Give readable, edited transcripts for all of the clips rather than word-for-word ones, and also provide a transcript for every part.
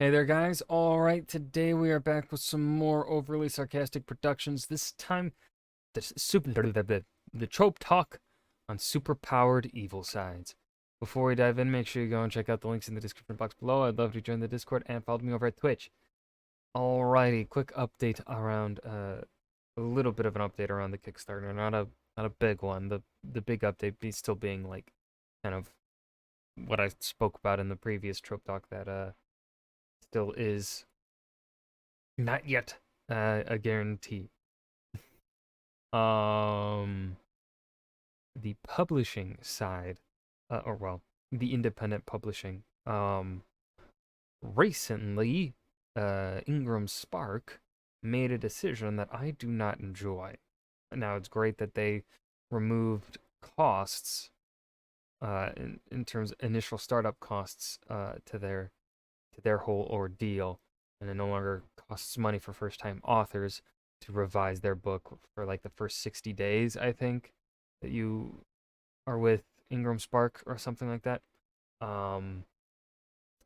Hey there, guys. All right, today we are back with some more overly sarcastic productions. This time, the trope talk on superpowered evil sides. Before we dive in, make sure you go and check out the links in the description box below. I'd love to join the Discord and follow me over at Twitch. Alrighty, quick update around a little bit of an update around the Kickstarter. Not a big one. The big update still being like kind of what I spoke about in the previous trope talk that still is not yet a guarantee. Um, the publishing side, the independent publishing. Recently, Ingram Spark made a decision that I do not enjoy. Now, it's great that they removed costs, in terms of initial startup costs, to their whole ordeal, and it no longer costs money for first-time authors to revise their book for like the first 60 days, I think, that you are with Ingram Spark or something like that.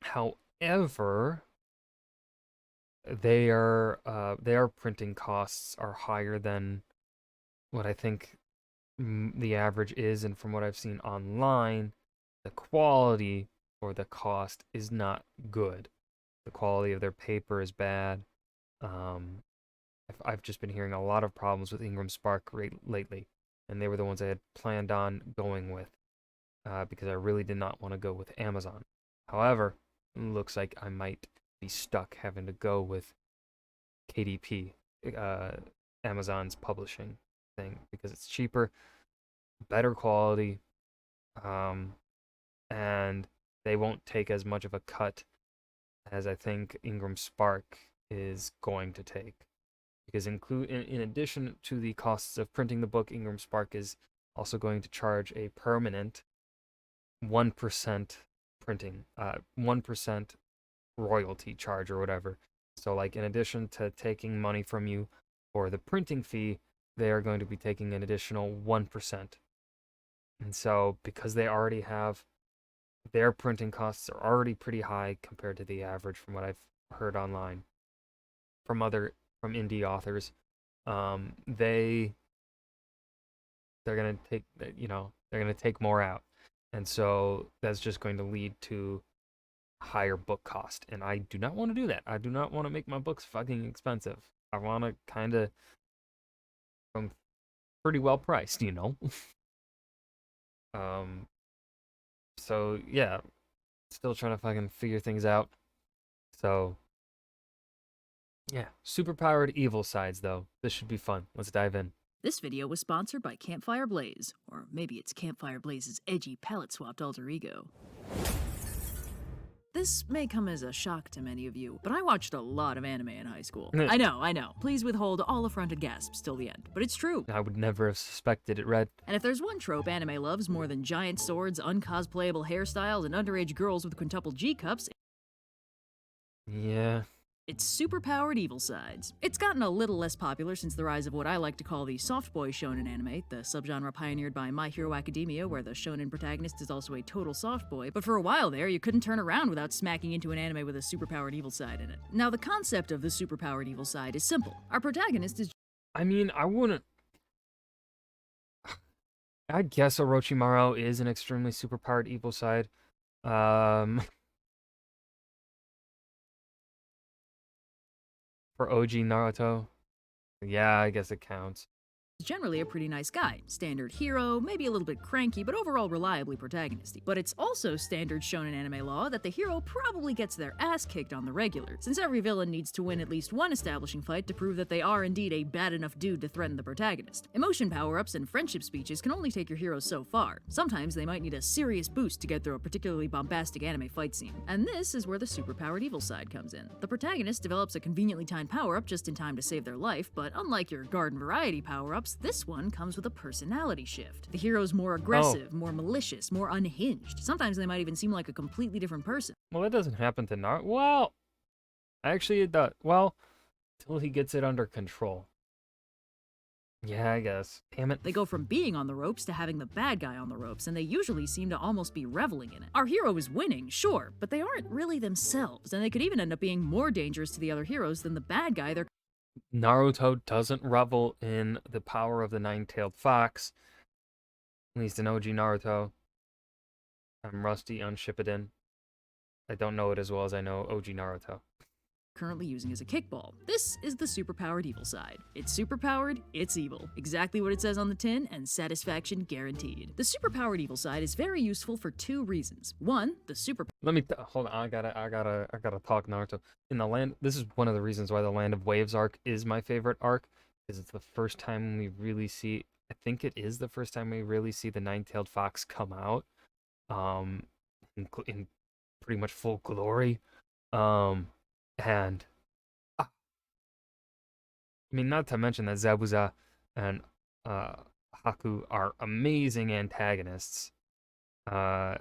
However, their printing costs are higher than what I think the average is, and from what I've seen online, the quality for the cost is not good. The quality of their paper is bad. Um, I've just been hearing a lot of problems with Ingram Spark lately, and they were the ones I had planned on going with, because I really did not want to go with Amazon. However, it looks like I might be stuck having to go with KDP, Amazon's publishing thing, because it's cheaper, better quality, and they won't take as much of a cut as I think Ingram Spark is going to take. Because in addition to the costs of printing the book, Ingram Spark is also going to charge a permanent 1% printing, 1% royalty charge or whatever. So like in addition to taking money from you for the printing fee, they are going to be taking an additional 1%. And so because they already have their printing costs are already pretty high compared to the average from what I've heard online from indie authors. They're gonna take they're gonna take more out, and so that's just going to lead to higher book cost. And I do not want to do that. I do not want to make my books fucking expensive. I want to kind of from pretty well priced, um, so yeah, still trying to fucking figure things out. So yeah, superpowered evil sides though. This should be fun. Let's dive in. This video was sponsored by Campfire Blaze, or maybe it's Campfire Blaze's edgy palette-swapped alter ego. This may come as a shock to many of you, but I watched a lot of anime in high school. I know. Please withhold all affronted gasps till the end, but it's true. I would never have suspected it, Red. And if there's one trope anime loves more than giant swords, uncosplayable hairstyles, and underage girls with quintuple G-cups, Yeah. it's superpowered evil sides. It's gotten a little less popular since the rise of what I like to call the soft boy shonen anime, the subgenre pioneered by My Hero Academia, where the shonen protagonist is also a total soft boy. But for a while there, you couldn't turn around without smacking into an anime with a superpowered evil side in it. Now, the concept of the superpowered evil side is simple. Our protagonist is I mean, I wouldn't. I guess Orochimaru is an extremely superpowered evil side. For OG Naruto, yeah, I guess it counts. generally a pretty nice guy. Standard hero, maybe a little bit cranky, but overall reliably protagonisty. But it's also standard shonen anime law that the hero probably gets their ass kicked on the regular, since every villain needs to win at least one establishing fight to prove that they are indeed a bad enough dude to threaten the protagonist. Emotion power-ups and friendship speeches can only take your heroes so far. Sometimes they might need a serious boost to get through a particularly bombastic anime fight scene. And this is where the superpowered evil side comes in. The protagonist develops a conveniently timed power-up just in time to save their life, but unlike your garden variety power-ups, this one comes with a personality shift. The hero's more aggressive, more malicious, more unhinged. Sometimes they might even seem like a completely different person. Well, that doesn't happen to Naruto. Well, actually it does. Well, till he gets it under control. Yeah, I guess. Damn it. They go from being on the ropes to having the bad guy on the ropes, and they usually seem to almost be reveling in it. Our hero is winning, sure, but they aren't really themselves, and they could even end up being more dangerous to the other heroes than the bad guy they're Naruto doesn't revel in the power of the nine-tailed fox. At least in OG Naruto. I'm rusty on Shippuden. I don't know it as well as I know OG Naruto. currently using as a kickball. This is the superpowered evil side. It's superpowered, it's evil. Exactly what it says on the tin, and satisfaction guaranteed. The superpowered evil side is very useful for two reasons. One, the super Let me hold on. I gotta talk Naruto. In the land, this is one of the reasons why the Land of Waves arc is my favorite arc, because it's the first time we really see. I think it is the first time we really see the nine-tailed fox come out, in pretty much full glory, and I mean, not to mention that Zabuza and Haku are amazing antagonists, and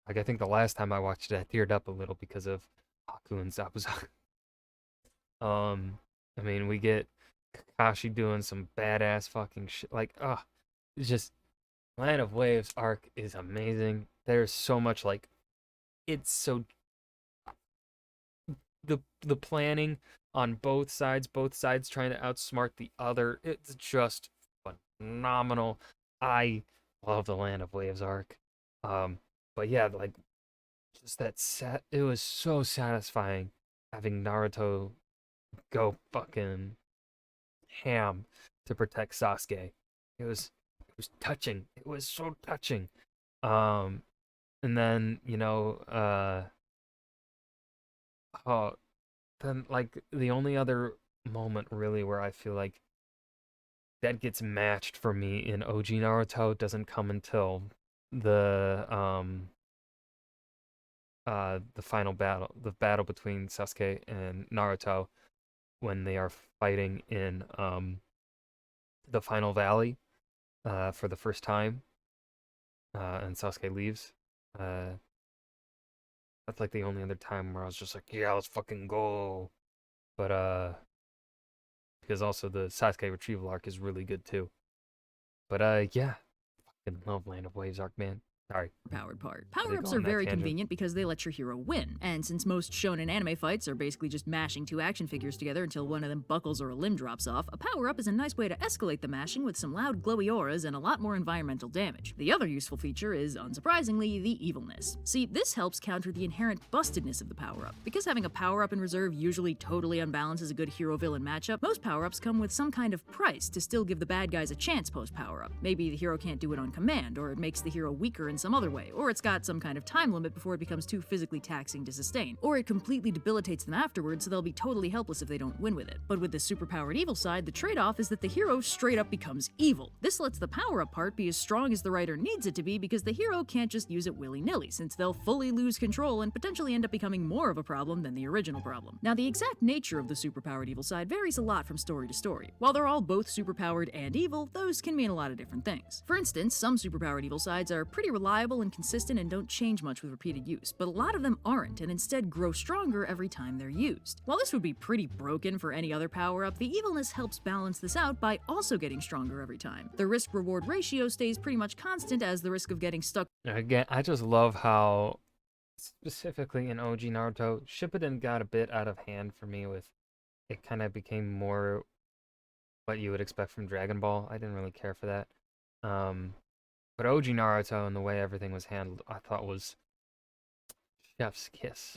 like I think the last time I watched it, I teared up a little because of Haku and Zabuza. I mean, we get Kakashi doing some badass fucking shit. Like, it's just Land of Waves arc is amazing. There's so much like, it's so the planning on both sides trying to outsmart the other. It's just phenomenal. I love the Land of Waves arc. But yeah, like just it was so satisfying having Naruto go fucking ham to protect Sasuke. It was touching. It was so touching. And then, then like the only other moment really where I feel like that gets matched for me in OG Naruto doesn't come until the final battle, the battle between Sasuke and Naruto when they are fighting in the final valley for the first time, and Sasuke leaves. That's like the only other time where I was just like, yeah, let's fucking go. But because also the Sasuke retrieval arc is really good too. But yeah, fucking love Land of Waves arc, man. Sorry. powered part. go Power-ups on are that very tangent? convenient because they let your hero win, and since most shonen anime fights are basically just mashing two action figures together until one of them buckles or a limb drops off, a power-up is a nice way to escalate the mashing with some loud glowy auras and a lot more environmental damage. The other useful feature is, unsurprisingly, the evilness. See, this helps counter the inherent bustedness of the power-up. Because having a power-up in reserve usually totally unbalances a good hero-villain matchup, most power-ups come with some kind of price to still give the bad guys a chance post-power-up. Maybe the hero can't do it on command, or it makes the hero weaker in some other way, or it's got some kind of time limit before it becomes too physically taxing to sustain, or it completely debilitates them afterwards so they'll be totally helpless if they don't win with it. But with the superpowered evil side, the trade-off is that the hero straight up becomes evil. This lets the power-up part be as strong as the writer needs it to be because the hero can't just use it willy-nilly, since they'll fully lose control and potentially end up becoming more of a problem than the original problem. Now, the exact nature of the superpowered evil side varies a lot from story to story. While they're all both superpowered and evil, those can mean a lot of different things. For instance, some superpowered evil sides are pretty reliable and consistent and don't change much with repeated use, but a lot of them aren't and instead grow stronger every time they're used. While this would be pretty broken for any other power-up, the evilness helps balance this out by also getting stronger every time. The risk-reward ratio stays pretty much constant as the risk of getting stuck Again, I just love how, specifically in OG Naruto, Shippuden got a bit out of hand for me with, it kind of became more what you would expect from Dragon Ball. I didn't really care for that. But OG Naruto and the way everything was handled, I thought was chef's kiss.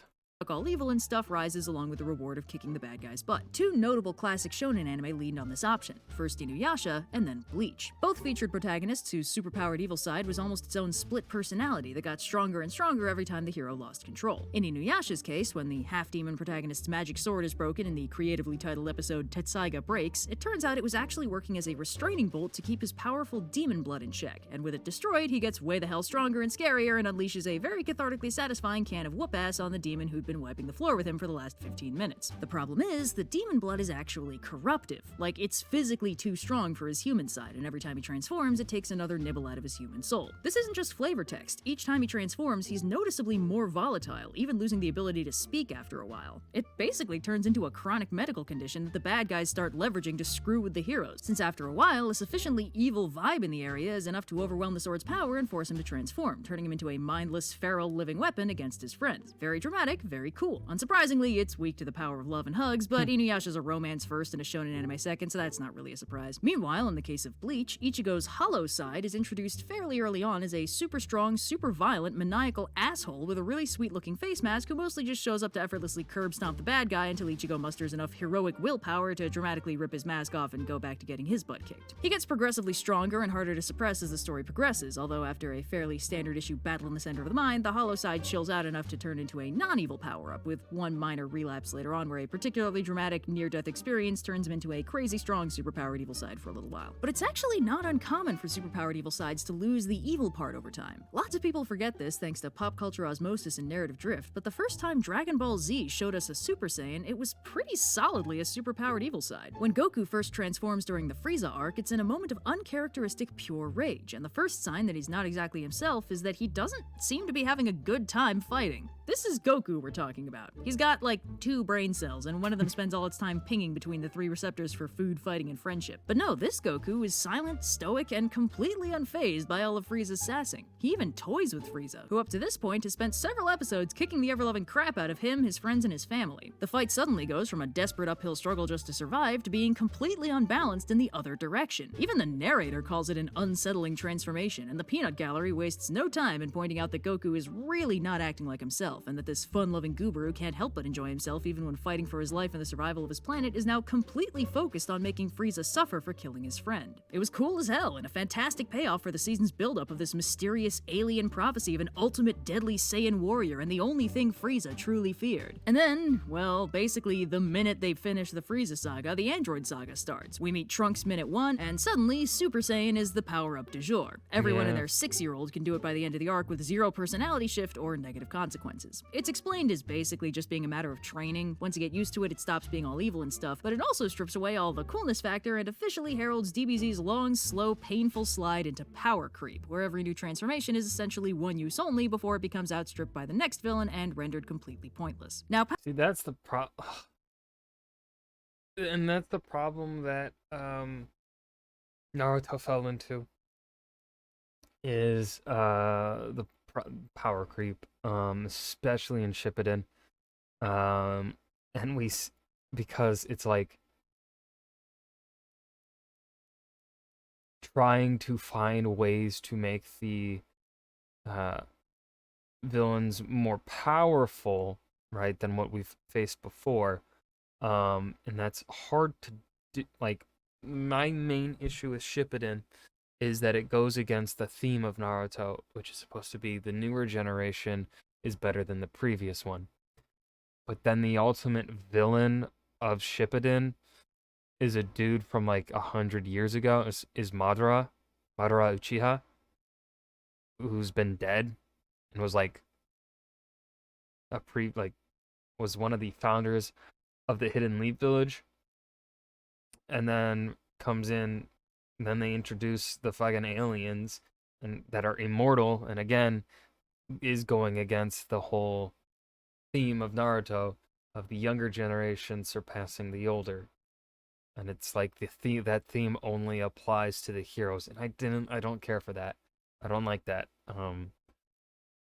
all evil and stuff rises along with the reward of kicking the bad guy's butt. Two notable classic shonen anime leaned on this option, first Inuyasha and then Bleach. Both featured protagonists whose superpowered evil side was almost its own split personality that got stronger and stronger every time the hero lost control. In Inuyasha's case, when the half-demon protagonist's magic sword is broken in the creatively titled episode Tetsaiga Breaks, it turns out it was actually working as a restraining bolt to keep his powerful demon blood in check, and with it destroyed, he gets way the hell stronger and scarier and unleashes a very cathartically satisfying can of whoop-ass on the demon who'd been been wiping the floor with him for the last 15 minutes. The problem is, the demon blood is actually corruptive. Like, it's physically too strong for his human side, and every time he transforms, it takes another nibble out of his human soul. This isn't just flavor text. Each time he transforms, he's noticeably more volatile, even losing the ability to speak after a while. It basically turns into a chronic medical condition that the bad guys start leveraging to screw with the heroes, since after a while, a sufficiently evil vibe in the area is enough to overwhelm the sword's power and force him to transform, turning him into a mindless, feral living weapon against his friends. Very dramatic, very cool. Unsurprisingly, it's weak to the power of love and hugs, but Inuyasha's a romance first and a shonen anime second, so that's not really a surprise. Meanwhile, in the case of Bleach, Ichigo's hollow side is introduced fairly early on as a super strong, super violent, maniacal asshole with a really sweet-looking face mask who mostly just shows up to effortlessly curb stomp the bad guy until Ichigo musters enough heroic willpower to dramatically rip his mask off and go back to getting his butt kicked. He gets progressively stronger and harder to suppress as the story progresses, although after a fairly standard issue battle in the center of the mind, the hollow side chills out enough to turn into a non-evil power-up, with one minor relapse later on where a particularly dramatic near-death experience turns him into a crazy strong superpowered evil side for a little while. But it's actually not uncommon for superpowered evil sides to lose the evil part over time. Lots of people forget this thanks to pop culture osmosis and narrative drift, but the first time Dragon Ball Z showed us a Super Saiyan, it was pretty solidly a superpowered evil side. When Goku first transforms during the Frieza arc, it's in a moment of uncharacteristic pure rage, and the first sign that he's not exactly himself is that he doesn't seem to be having a good time fighting. This is Goku we're talking about. He's got like 2 brain cells, and one of them spends all its time pinging between the 3 receptors for food, fighting, and friendship. But no, this Goku is silent, stoic, and completely unfazed by all of Frieza's sassing. He even toys with Frieza, who up to this point has spent several episodes kicking the ever-loving crap out of him, his friends, and his family. The fight suddenly goes from a desperate uphill struggle just to survive to being completely unbalanced in the other direction. Even the narrator calls it an unsettling transformation, and the peanut gallery wastes no time in pointing out that Goku is really not acting like himself, and that this fun-loving goober who can't help but enjoy himself even when fighting for his life and the survival of his planet is now completely focused on making Frieza suffer for killing his friend. It was cool as hell, and a fantastic payoff for the season's buildup of this mysterious alien prophecy of an ultimate deadly Saiyan warrior and the only thing Frieza truly feared. And then, well, basically the minute they finish the Frieza saga, the Android saga starts. We meet Trunks minute 1, and suddenly Super Saiyan is the power-up du jour. Everyone and their 6-year-old can do it by the end of the arc with 0 personality shift or negative consequences. It's explained as basically just being a matter of training. Once you get used to it, it stops being all evil and stuff, but it also strips away all the coolness factor and officially heralds DBZ's long, slow, painful slide into power creep, where every new transformation is essentially one use only before it becomes outstripped by the next villain and rendered completely pointless. Now, See, that's the and that's the problem that Naruto fell into, is the power creep, especially in Shippuden, and because it's like trying to find ways to make the villains more powerful, right, than what we've faced before, and that's hard to do. Like, my main issue with Shippuden is that it goes against the theme of Naruto, which is supposed to be the newer generation is better than the previous one. But then the ultimate villain of Shippuden is a dude from like 100 years ago, is Madara Uchiha, who's been dead and was like was one of the founders of the Hidden Leaf Village, and then comes in. And then they introduce the fucking aliens and that are immortal, and again is going against the whole theme of Naruto of the younger generation surpassing the older. And it's like that theme only applies to the heroes, and I don't care for that. I don't like that.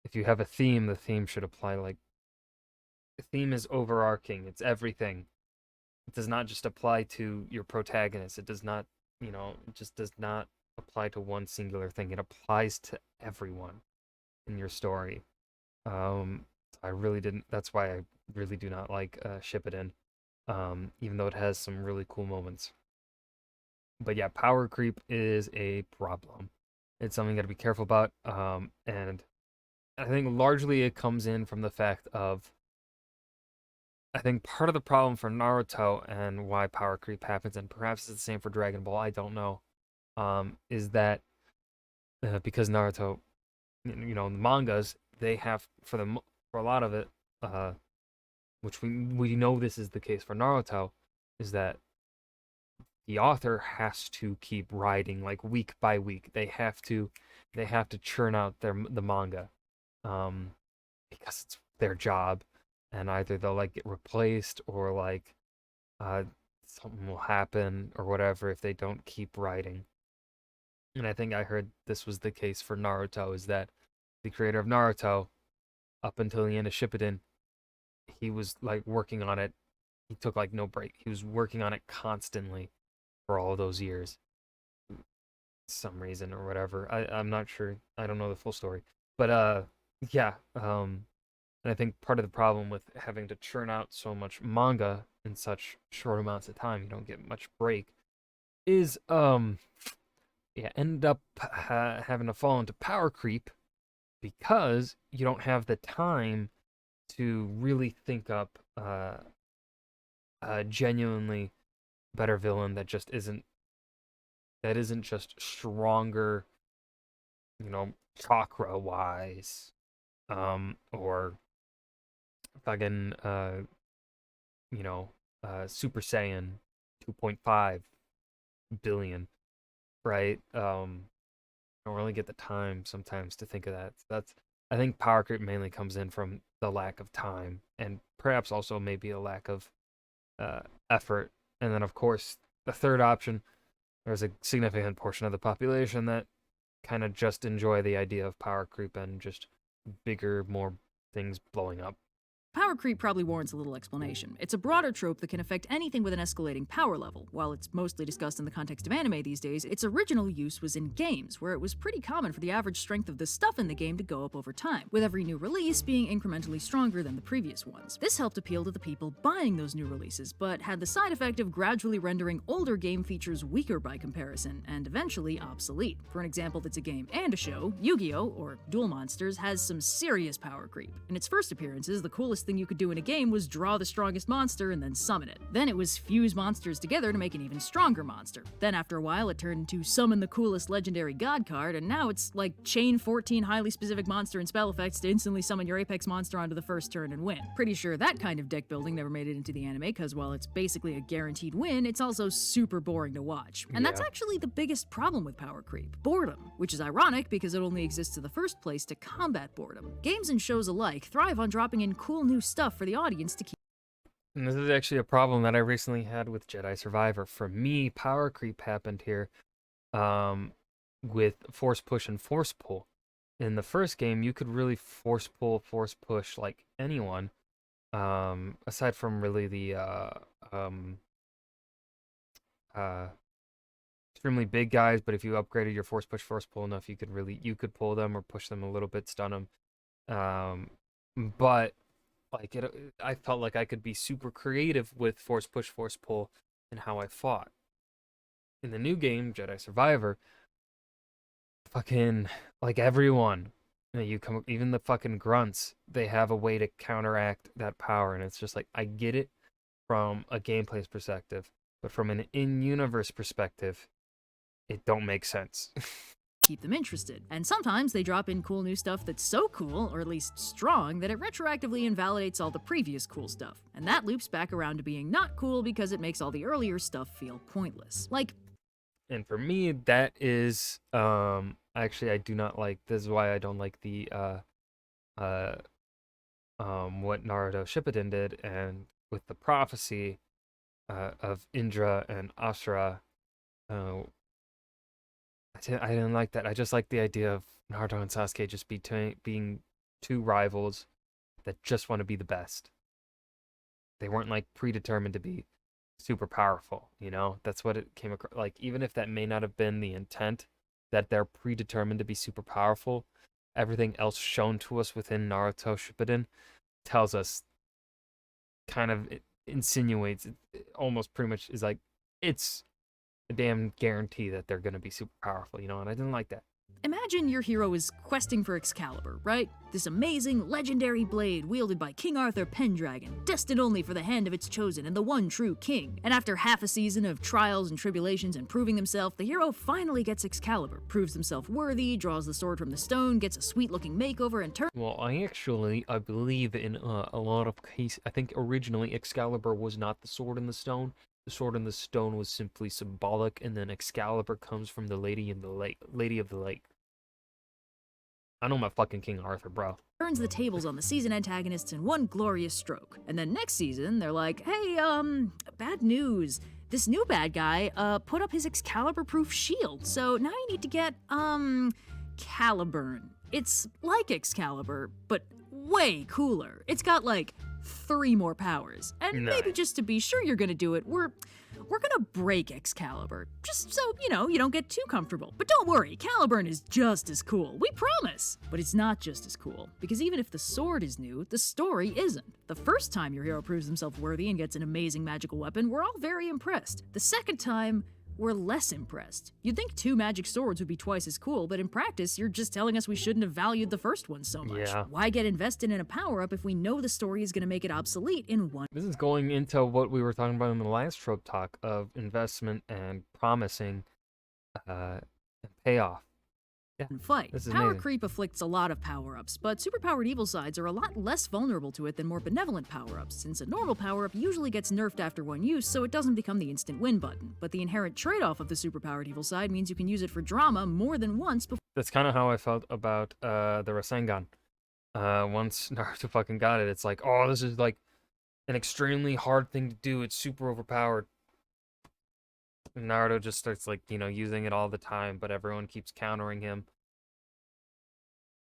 If you have a theme, the theme should apply. Like, the theme is overarching. It's everything. It does not just apply to your protagonist. It does not, it just does not apply to one singular thing. It applies to everyone in your story. I really didn't. That's why I really do not like Shippuden, even though it has some really cool moments. But yeah, power creep is a problem. It's something you got to be careful about. And I think largely it comes in from the fact of, I think part of the problem for Naruto and why power creep happens, and perhaps it's the same for Dragon Ball, I don't know, is that because Naruto, the mangas, they have, for a lot of it, which we know this is the case for Naruto, is that the author has to keep writing like week by week. They have to churn out the manga, um, because it's their job, and either they'll like get replaced or like uh something will happen or whatever if they don't keep writing. And I think I heard this was the case for Naruto, is that the creator of Naruto, up until the end of Shippuden, he was like working on it. He took like no break. He was working on it constantly for all those years, some reason or whatever. I'm not sure. I don't know the full story. But yeah, and I think part of the problem with having to churn out so much manga in such short amounts of time, you don't get much break, is yeah, end up having to fall into power creep because you don't have the time to really think up a genuinely better villain that isn't just stronger, chakra wise, or fucking Super Saiyan 2.5 billion, right? I don't really get the time sometimes to think of that. That's I think power creep mainly comes in from the lack of time and perhaps also maybe a lack of uh, effort. And then of course the third option, there's a significant portion of the population that kind of just enjoy the idea of power creep and just bigger, more things blowing up. Power creep probably warrants a little explanation. It's a broader trope that can affect anything with an escalating power level. While it's mostly discussed in the context of anime these days, its original use was in games, where it was pretty common for the average strength of the stuff in the game to go up over time, with every new release being incrementally stronger than the previous ones. This helped appeal to the people buying those new releases, but had the side effect of gradually rendering older game features weaker by comparison, and eventually obsolete. For an example that's a game and a show, Yu-Gi-Oh! Or Duel Monsters has some serious power creep. In its first appearances, the coolest thing you could do in a game was draw the strongest monster and then summon it. Then it was fuse monsters together to make an even stronger monster. Then after a while it turned into summon the coolest legendary god card, and now it's like chain 14 highly specific monster and spell effects to instantly summon your apex monster onto the first turn and win. Pretty sure that kind of deck building never made it into the anime, because while it's basically a guaranteed win, it's also super boring to watch. And that's Yeah. actually the biggest problem with power creep: boredom, which is ironic because it only exists in the first place to combat boredom. Games and shows alike thrive on dropping in cool new stuff for the audience to keep. And this is actually a problem that I recently had with Jedi Survivor. For me, power creep happened here, um, with force push and force pull. In the first game, you could really force pull, force push like anyone, aside from really the uh, extremely big guys. But if you upgraded your force push, force pull enough, you could pull them or push them a little bit, stun them. But like I felt like I could be super creative with force push, force pull, and how I fought. In the new game, Jedi Survivor, fucking like everyone, you come, even the fucking grunts, they have a way to counteract that power, and it's just like I get it from a gameplay perspective, but from an in-universe perspective, it don't make sense. Keep them interested. And sometimes they drop in cool new stuff that's so cool, or at least strong, that it retroactively invalidates all the previous cool stuff. And that loops back around to being not cool because it makes all the earlier stuff feel pointless. Like, And for me, that is actually I do not like. This is why I don't like the uh what Naruto Shippuden did, and with the prophecy of Indra and Asura. Uh, I didn't like that. I just like the idea of Naruto and Sasuke just being two rivals that just want to be the best. They weren't like predetermined to be super powerful, you know? That's what it came across. Like, even if that may not have been the intent, that they're predetermined to be super powerful, everything else shown to us within Naruto Shippuden tells us, kind of insinuates, it almost pretty much is like, it's a damn guarantee that they're going to be super powerful, you know? And I didn't like that. Imagine your hero is questing for Excalibur, right? This amazing, legendary blade wielded by King Arthur Pendragon, destined only for the hand of its chosen and the one true king. And after half a season of trials and tribulations and proving himself, the hero finally gets Excalibur, proves himself worthy, draws the sword from the stone, gets a sweet-looking makeover, and turns. Well, I believe in a lot of cases, I think originally Excalibur was not the sword in the stone. The sword in the stone was simply symbolic, and then Excalibur comes from the Lady of the Lake. I know my fucking King Arthur, bro. Turns the tables on the season antagonists in one glorious stroke. And then next season, they're like, hey, bad news. This new bad guy, put up his Excalibur-proof shield, so now you need to get, Caliburn. It's like Excalibur, but way cooler. It's got, like, 3 more powers. And maybe just to be sure you're gonna do it, we're gonna break Excalibur, just so, you know, you don't get too comfortable. But don't worry, Caliburn is just as cool, we promise! But it's not just as cool, because even if the sword is new, the story isn't. The first time your hero proves himself worthy and gets an amazing magical weapon, we're all very impressed. The second time, we're less impressed. You'd think 2 magic swords would be twice as cool, but in practice, you're just telling us we shouldn't have valued the first one so much. Yeah. Why get invested in a power-up if we know the story is gonna make it obsolete in one? This is going into what we were talking about in the last trope talk of investment and promising payoff. Yeah, fight. this is Power amazing. creep afflicts a lot of power-ups, but superpowered evil sides are a lot less vulnerable to it than more benevolent power-ups, since a normal power-up usually gets nerfed after one use, so it doesn't become the instant win button. But the inherent trade-off of the superpowered evil side means you can use it for drama more than once before. That's kind of how I felt about the Rasengan. Once Naruto fucking got it, it's like, oh, this is like an extremely hard thing to do. It's super overpowered. And Naruto just starts like, you know, using it all the time, but everyone keeps countering him.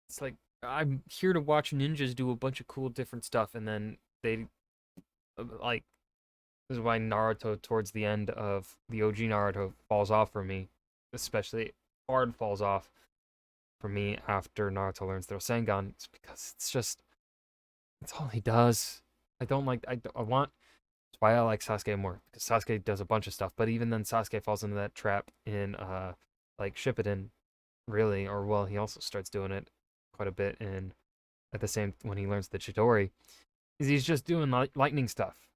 It's like, I'm here to watch ninjas do a bunch of cool different stuff, and then they, like, this is why Naruto towards the end of the OG Naruto falls off for me. Especially hard falls off for me after Naruto learns the Rasengan. It's because it's just, it's all he does. I want, that's why I like Sasuke more, because Sasuke does a bunch of stuff, but even then Sasuke falls into that trap in, like, Shippuden, really, or, well, he also starts doing it quite a bit in, at the same, when he learns the Chidori, is he's just doing lightning stuff.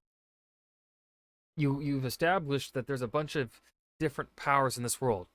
You've established that there's a bunch of different powers in this world.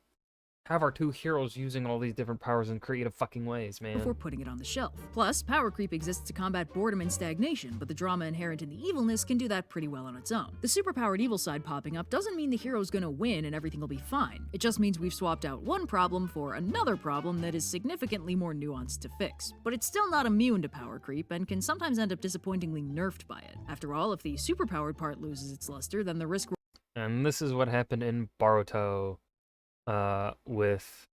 Have our 2 heroes using all these different powers in creative fucking ways, man. Before putting it on the shelf. Plus, power creep exists to combat boredom and stagnation, but the drama inherent in the evilness can do that pretty well on its own. The superpowered evil side popping up doesn't mean the hero's gonna win and everything will be fine. It just means we've swapped out one problem for another problem that is significantly more nuanced to fix. But it's still not immune to power creep and can sometimes end up disappointingly nerfed by it. After all, if the superpowered part loses its luster, then the risk. And this is what happened in Boruto, with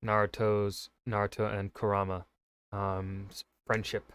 Naruto and Kurama, friendship.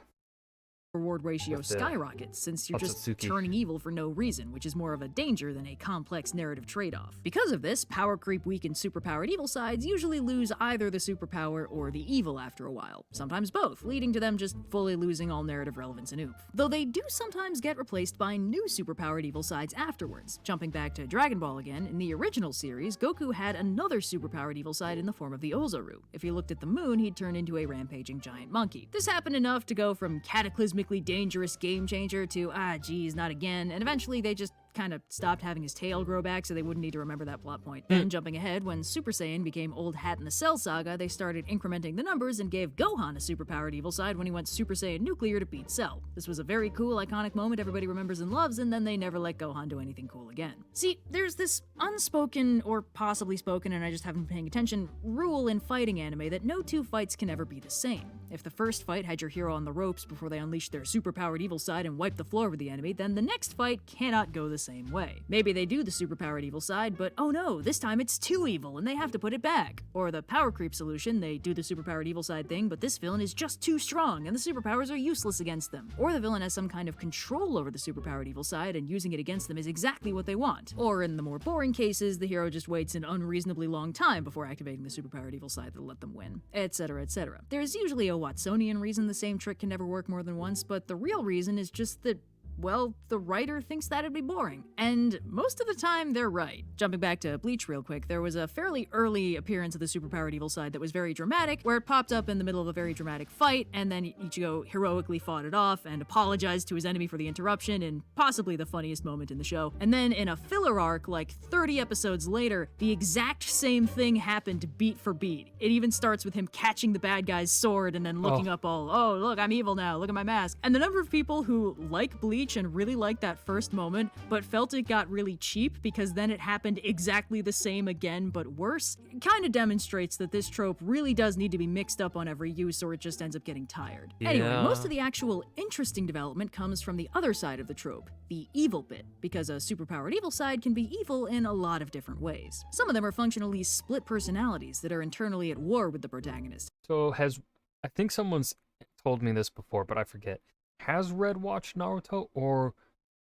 Reward ratio With the skyrockets since you're just Otsutsuki. turning evil for no reason, which is more of a danger than a complex narrative trade-off. Because of this, power creep weakened superpowered evil sides usually lose either the superpower or the evil after a while, sometimes both, leading to them just fully losing all narrative relevance and oomph. Though they do sometimes get replaced by new superpowered evil sides afterwards. Jumping back to Dragon Ball again, in the original series, Goku had another superpowered evil side in the form of the Ozaru. If he looked at the moon, he'd turn into a rampaging giant monkey. This happened enough to go from cataclysmically dangerous game changer to, geez, not again, and eventually they just kind of stopped having his tail grow back so they wouldn't need to remember that plot point. Then, jumping ahead, when Super Saiyan became Old Hat in the Cell Saga, they started incrementing the numbers and gave Gohan a superpowered evil side when he went Super Saiyan Nuclear to beat Cell. This was a very cool, iconic moment everybody remembers and loves, and then they never let Gohan do anything cool again. See, there's this unspoken, or possibly spoken, and I just haven't been paying attention, rule in fighting anime that no 2 fights can ever be the same. If the first fight had your hero on the ropes before they unleashed their superpowered evil side and wiped the floor with the enemy, then the next fight cannot go the same way. Maybe they do the superpowered evil side, but oh no, this time it's too evil and they have to put it back. Or the power creep solution, they do the superpowered evil side thing, but this villain is just too strong and the superpowers are useless against them. Or the villain has some kind of control over the superpowered evil side and using it against them is exactly what they want. Or in the more boring cases, the hero just waits an unreasonably long time before activating the superpowered evil side that'll let them win, etc, etc. There's usually a Watsonian reason the same trick can never work more than once, but the real reason is just that well, the writer thinks that'd be boring. And most of the time, they're right. Jumping back to Bleach real quick, there was a fairly early appearance of the superpowered evil side that was very dramatic, where it popped up in the middle of a very dramatic fight, and then Ichigo heroically fought it off and apologized to his enemy for the interruption in possibly the funniest moment in the show. And then in a filler arc, like 30 episodes later, the exact same thing happened beat for beat. It even starts with him catching the bad guy's sword and then looking up all, oh, look, I'm evil now, look at my mask. And the number of people who like Bleach and really liked that first moment, but felt it got really cheap because then it happened exactly the same again, but worse, kind of demonstrates that this trope really does need to be mixed up on every use or it just ends up getting tired. Anyway, most of the actual interesting development comes from the other side of the trope, the evil bit, because a superpowered evil side can be evil in a lot of different ways. Some of them are functionally split personalities that are internally at war with the protagonist. So I think someone's told me this before, but I forget. Has Red watched Naruto, or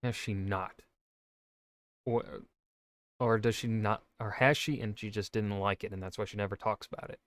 has she not? Or does she not, or has she and she just didn't like it and that's why she never talks about it?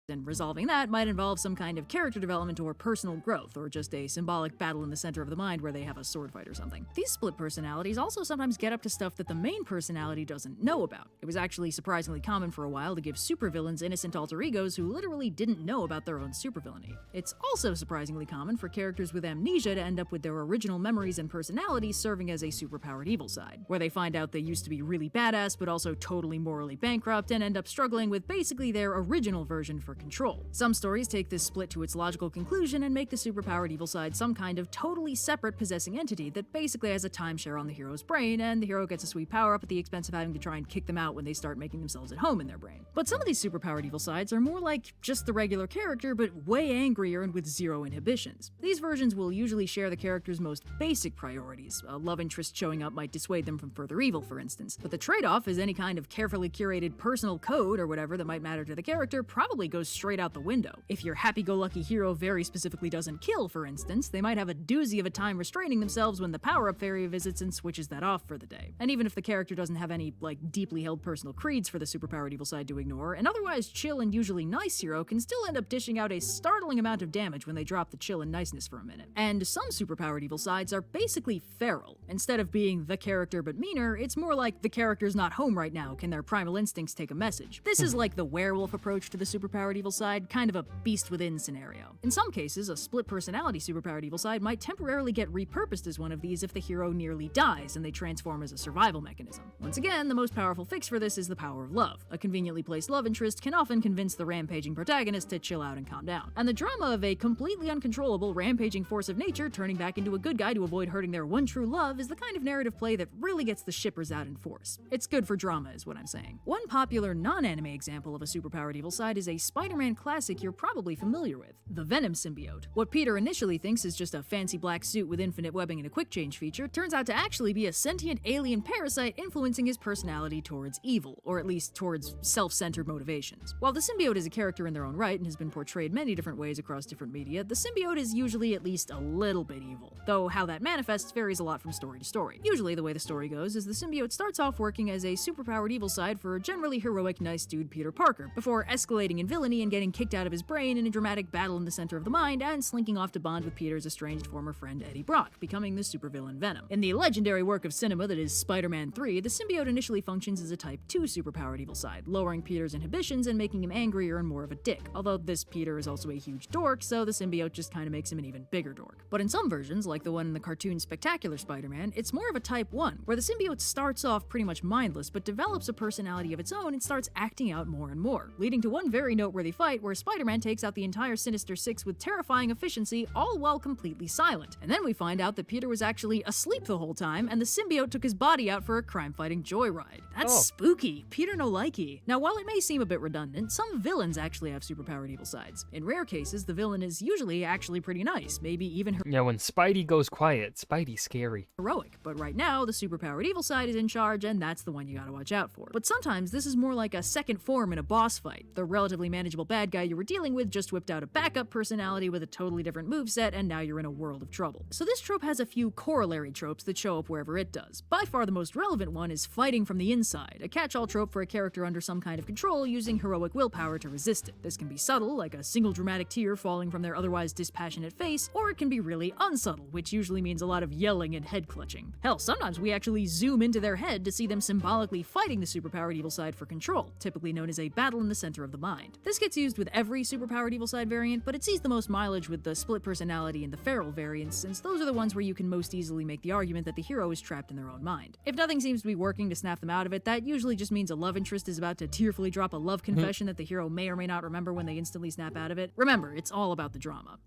And resolving that might involve some kind of character development or personal growth, or just a symbolic battle in the center of the mind where they have a sword fight or something. These split personalities also sometimes get up to stuff that the main personality doesn't know about. It was actually surprisingly common for a while to give supervillains innocent alter egos who literally didn't know about their own supervillainy. It's also surprisingly common for characters with amnesia to end up with their original memories and personalities serving as a superpowered evil side, where they find out they used to be really badass but also totally morally bankrupt and end up struggling with basically their original version for control. Some stories take this split to its logical conclusion and make the superpowered evil side some kind of totally separate possessing entity that basically has a timeshare on the hero's brain, and the hero gets a sweet power up at the expense of having to try and kick them out when they start making themselves at home in their brain. But some of these superpowered evil sides are more like just the regular character, but way angrier and with zero inhibitions. These versions will usually share the character's most basic priorities. A love interest showing up might dissuade them from further evil, for instance. But the trade-off is any kind of carefully curated personal code or whatever that might matter to the character probably goes straight out the window. If your happy-go-lucky hero very specifically doesn't kill, for instance, they might have a doozy of a time restraining themselves when the power-up fairy visits and switches that off for the day. And even if the character doesn't have any, deeply held personal creeds for the superpowered evil side to ignore, an otherwise chill and usually nice hero can still end up dishing out a startling amount of damage when they drop the chill and niceness for a minute. And some superpowered evil sides are basically feral. Instead of being the character but meaner, it's more like the character's not home right now, can their primal instincts take a message? This is like the werewolf approach to the superpowered evil side, kind of a beast within scenario. In some cases, a split personality superpowered evil side might temporarily get repurposed as one of these if the hero nearly dies and they transform as a survival mechanism. Once again, the most powerful fix for this is the power of love. A conveniently placed love interest can often convince the rampaging protagonist to chill out and calm down. And the drama of a completely uncontrollable rampaging force of nature turning back into a good guy to avoid hurting their one true love is the kind of narrative play that really gets the shippers out in force. It's good for drama is what I'm saying. One popular non-anime example of a superpowered evil side is a Spider-Man classic you're probably familiar with, the Venom symbiote. What Peter initially thinks is just a fancy black suit with infinite webbing and a quick change feature turns out to actually be a sentient alien parasite influencing his personality towards evil, or at least towards self-centered motivations. While the symbiote is a character in their own right and has been portrayed many different ways across different media, the symbiote is usually at least a little bit evil, though how that manifests varies a lot from story to story. Usually the way the story goes is the symbiote starts off working as a superpowered evil side for a generally heroic nice dude Peter Parker, before escalating in villainy and getting kicked out of his brain in a dramatic battle in the center of the mind and slinking off to bond with Peter's estranged former friend Eddie Brock, becoming the supervillain Venom. In the legendary work of cinema that is Spider-Man 3, the symbiote initially functions as a Type 2 superpowered evil side, lowering Peter's inhibitions and making him angrier and more of a dick, although this Peter is also a huge dork, so the symbiote just kinda makes him an even bigger dork. But in some versions, like the one in the cartoon Spectacular Spider-Man, it's more of a Type 1, where the symbiote starts off pretty much mindless, but develops a personality of its own and starts acting out more and more, leading to one very noteworthy fight where Spider-Man takes out the entire Sinister Six with terrifying efficiency, all while completely silent. And then we find out that Peter was actually asleep the whole time, and the symbiote took his body out for a crime-fighting joyride. That's spooky. Peter no likey. Now, while it may seem a bit redundant, some villains actually have superpowered evil sides. In rare cases, the villain is usually actually pretty nice, maybe even Yeah, when Spidey goes quiet, Spidey's scary. heroic. But right now, the superpowered evil side is in charge, and that's the one you gotta watch out for. But sometimes this is more like a second form in a boss fight. The relatively manageable unmanageable bad guy you were dealing with just whipped out a backup personality with a totally different moveset, and now you're in a world of trouble. So this trope has a few corollary tropes that show up wherever it does. By far the most relevant one is fighting from the inside, a catch-all trope for a character under some kind of control using heroic willpower to resist it. This can be subtle, like a single dramatic tear falling from their otherwise dispassionate face, or it can be really unsubtle, which usually means a lot of yelling and head clutching. Hell, sometimes we actually zoom into their head to see them symbolically fighting the superpowered evil side for control, typically known as a battle in the center of the mind. This gets used with every superpowered evil side variant, but it sees the most mileage with the split personality and the feral variants, since those are the ones where you can most easily make the argument that the hero is trapped in their own mind. If nothing seems to be working to snap them out of it, that usually just means a love interest is about to tearfully drop a love confession that the hero may or may not remember when they instantly snap out of it. Remember, it's all about the drama.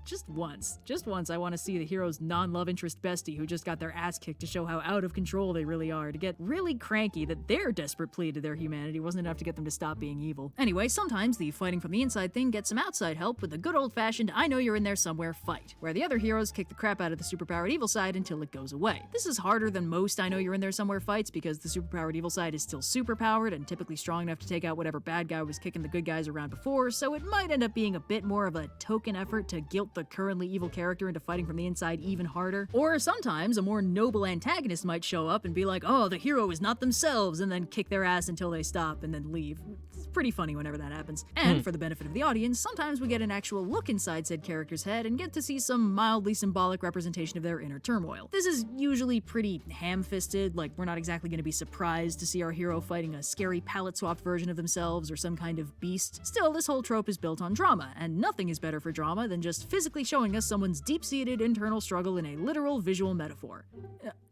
Just once, I want to see the hero's non-love interest bestie who just got their ass kicked to show how out of control they really are, to get really cranky that their desperate plea to their humanity wasn't enough to get them to stop being evil. Anyway, sometimes the fighting from the inside thing gets some outside help with the good old-fashioned I know you're in there somewhere fight, where the other heroes kick the crap out of the superpowered evil side until it goes away. This is harder than most I know you're in there somewhere fights because the superpowered evil side is still superpowered and typically strong enough to take out whatever bad guy was kicking the good guys around before, so it might end up being a bit more of a token effort to guilt the currently evil character into fighting from the inside even harder. Or sometimes a more noble antagonist might show up and be like, oh, the hero is not themselves, and then kick their ass until they stop and then leave. It's pretty funny whenever that happens. And for the benefit of the audience, sometimes we get an actual look inside said character's head and get to see some mildly symbolic representation of their inner turmoil. This is usually pretty ham-fisted, like we're not exactly going to be surprised to see our hero fighting a scary palette-swapped version of themselves or some kind of beast. Still, this whole trope is built on drama, and nothing is better for drama than just physically showing us someone's deep-seated internal struggle in a literal visual metaphor.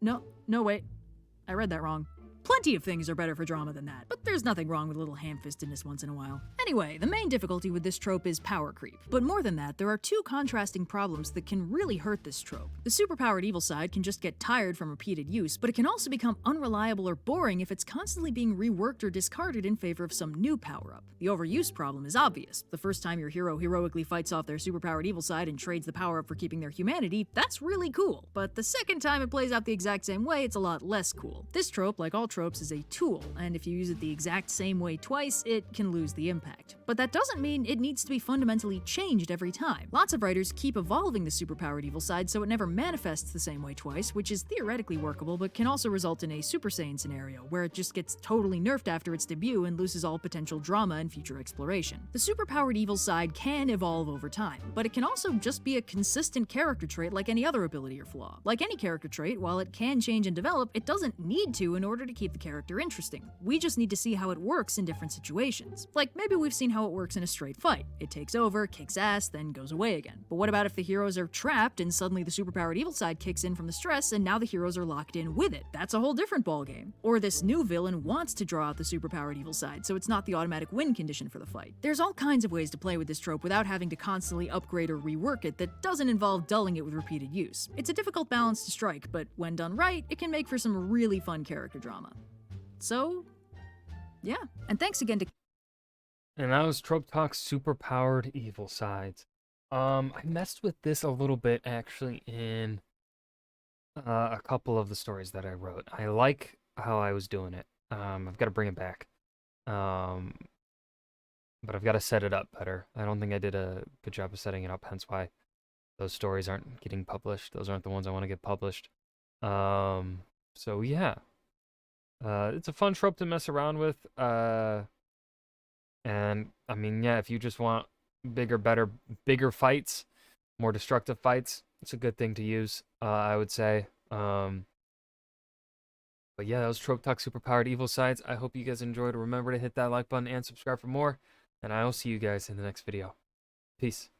No, wait. I read that wrong. Plenty of things are better for drama than that, but there's nothing wrong with a little ham-fistedness once in a while. Anyway, the main difficulty with this trope is power creep. But more than that, there are two contrasting problems that can really hurt this trope. The superpowered evil side can just get tired from repeated use, but it can also become unreliable or boring if it's constantly being reworked or discarded in favor of some new power-up. The overuse problem is obvious. The first time your hero heroically fights off their superpowered evil side and trades the power-up for keeping their humanity, that's really cool. But the second time it plays out the exact same way, it's a lot less cool. This trope, like all tropes, is a tool, and if you use it the exact same way twice, it can lose the impact. But that doesn't mean it needs to be fundamentally changed every time. Lots of writers keep evolving the superpowered evil side so it never manifests the same way twice, which is theoretically workable, but can also result in a Super Saiyan scenario, where it just gets totally nerfed after its debut and loses all potential drama and future exploration. The superpowered evil side can evolve over time, but it can also just be a consistent character trait like any other ability or flaw. Like any character trait, while it can change and develop, it doesn't need to in order to keep the character interesting. We just need to see how it works in different situations. Like, maybe we've seen how it works in a straight fight. It takes over, kicks ass, then goes away again. But what about if the heroes are trapped and suddenly the superpowered evil side kicks in from the stress and now the heroes are locked in with it? That's a whole different ballgame. Or this new villain wants to draw out the superpowered evil side, so it's not the automatic win condition for the fight. There's all kinds of ways to play with this trope without having to constantly upgrade or rework it that doesn't involve dulling it with repeated use. It's a difficult balance to strike, but when done right, it can make for some really fun character drama. So, yeah. And thanks again to... And that was Trope Talk's Superpowered Evil Sides. I messed with this a little bit, actually, in a couple of the stories that I wrote. I like how I was doing it. I've got to bring it back. But I've got to set it up better. I don't think I did a good job of setting it up, hence why those stories aren't getting published. Those aren't the ones I want to get published. So, yeah. It's a fun trope to mess around with, and I mean, yeah, if you just want bigger, better, bigger fights, more destructive fights, it's a good thing to use, I would say. But yeah, that was Trope Talk Superpowered Evil Sides. I hope you guys enjoyed. Remember to hit that like button and subscribe for more, and I will see you guys in the next video. Peace.